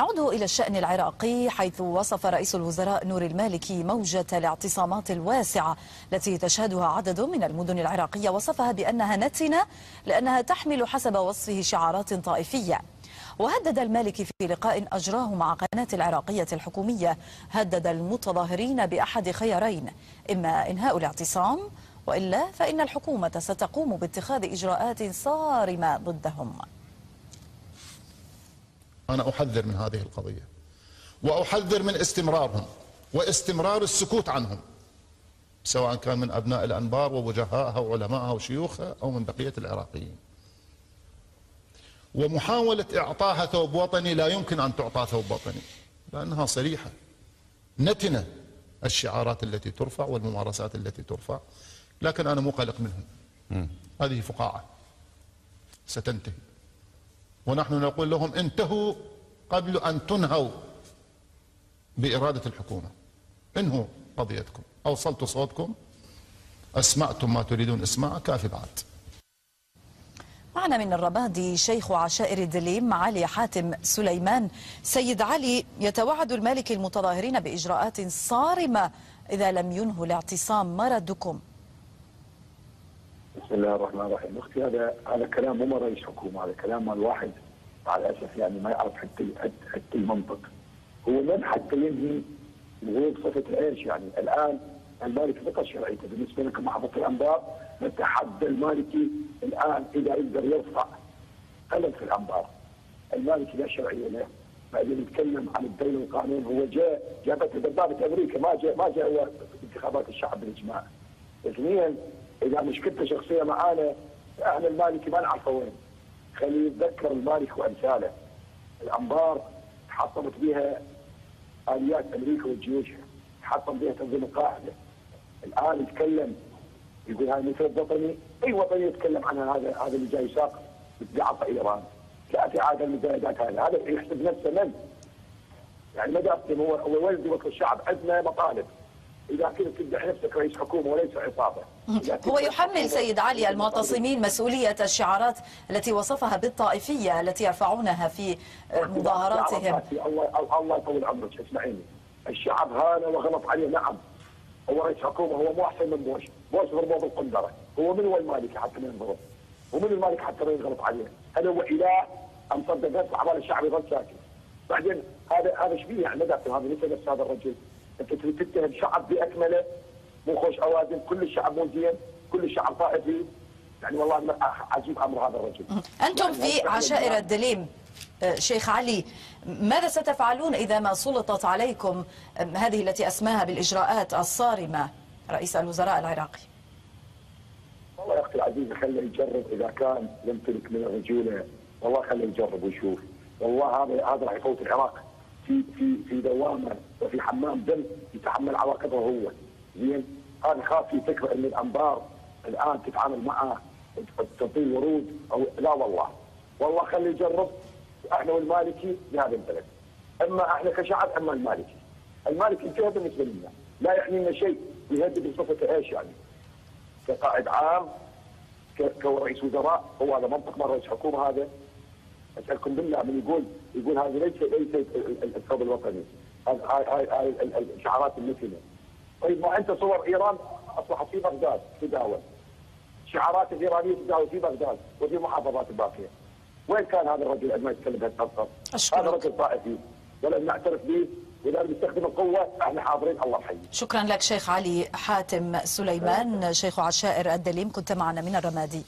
نعود إلى الشأن العراقي، حيث وصف رئيس الوزراء نور المالكي موجة الاعتصامات الواسعة التي تشهدها عدد من المدن العراقية، وصفها بأنها نتنة لأنها تحمل حسب وصفه شعارات طائفية. وهدد المالكي في لقاء أجراه مع قناة العراقية الحكومية، هدد المتظاهرين بأحد خيارين: إما إنهاء الاعتصام، وإلا فإن الحكومة ستقوم باتخاذ إجراءات صارمة ضدهم. أنا أحذر من هذه القضية، وأحذر من استمرارهم واستمرار السكوت عنهم، سواء كان من أبناء الأنبار ووجهائها وعلمائها وشيوخها أو من بقية العراقيين. ومحاولة إعطاها ثوب وطني لا يمكن أن تعطى ثوب وطني، لأنها صريحة نتنة الشعارات التي ترفع والممارسات التي ترفع، لكن أنا مو قلق منهم. هذه فقاعة ستنتهي، ونحن نقول لهم انتهوا قبل أن تنهوا بإرادة الحكومة. انهوا قضيتكم، أوصلتوا صوتكم، أسمعتم ما تريدون إسماعه، كافي بعد. معنا من الرمادي شيخ عشائر الدليم علي حاتم سليمان. سيد علي، يتوعد المالكي المتظاهرين بإجراءات صارمة إذا لم ينهوا الاعتصام، ما ردكم؟ بسم الله الرحمن الرحيم. اختي، هذا كلام مو رئيس حكومه، هذا كلام مال واحد مع الاسف يعني ما يعرف حتى المنطق. هو من حتى ينهي وهو بصفه ايش؟ يعني الان المالكي فقط شرعيته بالنسبه لكم محافظه الانبار. نتحدى المالكي الان اذا يقدر يرفع قلم في الانبار. المالكي لا شرعيه له، بعدين يتكلم عن الدوله والقانون. هو جابته دبابه امريكا، ما جاء هو انتخابات الشعب بالاجماع. اثنين، اذا مشكلته شخصيه معانا، احنا المالكي ما نعرفه وين. خليه يتذكر المالكي وامثاله. الانبار تحطمت بها اليات امريكا وجيوشها، تحطم بها تنظيم القاعده. الان يتكلم يقول هاي مثل وطني، اي وطني يتكلم عنها. هذا اللي جاي يساق بتعطى ايران. لا في عاده المزايدات، هذا يحسب نفسه من؟ يعني ما دافع هو ولدي وكل الشعب، عندنا مطالب. إذا كنت تدعي نفسك رئيس حكومة وليس عصابة. هو يحمل سيد علي المعتصمين مسؤولية الشعارات التي وصفها بالطائفية التي يرفعونها في مظاهراتهم. الله يطول عمرك، اسمعيني. الشعب هان وغلط عليه، نعم. هو رئيس حكومة، هو مو أحسن من بوش ضربوه بالقنبلة. هو من هو المالكي حتى ما ينضرب؟ ومن المالكي حتى ما ينغلط عليه؟ هل هو إله أم صدق نفسه عبال الشعب يظل ساكت؟ بعدين هذا ايش بيه؟ يعني هذا ليس نفس هذا الرجل. انت تتهم شعب باكمله، مو خوش اوازن، كل الشعب مو زين، كل الشعب طائفي. يعني والله عجيب امر هذا الرجل. انتم يعني في عشائر الدليم شيخ علي، ماذا ستفعلون اذا ما سلطت عليكم هذه التي اسماها بالاجراءات الصارمه رئيس الوزراء العراقي؟ والله يا اختي العزيزه خليه يجرب، اذا كان يمتلك من الرجوله والله خليه يجرب ويشوف. والله هذا راح يفوت العراق في دوامه وفي حمام دم يتحمل عواقبها هو. زين؟ هذا خاف يفكر ان الانبار الان تتعامل معه تعطيه ورود او لا. والله خليه يجرب. احنا والمالكي بهذا البلد، اما احنا كشعب اما المالكي. المالكي انتهى بالنسبه لنا، لا يعني لنا شيء. يهدد بصفته ايش يعني؟ كقائد عام، كرئيس وزراء. هو هذا منطق مال رئيس حكومه هذا؟ اسالكم بالله، من يقول هذا ليس الثوب الوطني، هاي الشعارات المثليه. طيب ما انت صور ايران اصبحت في بغداد تداول، شعارات الايرانيه تداول في بغداد وفي المحافظات الباقيه. وين كان هذا الرجل ما يتكلم بهالطريقه؟ هذا رجل طائفي ولن نعترف به، واذا بيستخدم القوه احنا حاضرين. الله يحييك. شكرا لك شيخ علي حاتم سليمان، شيخ عشائر الدليم، كنت معنا من الرمادي.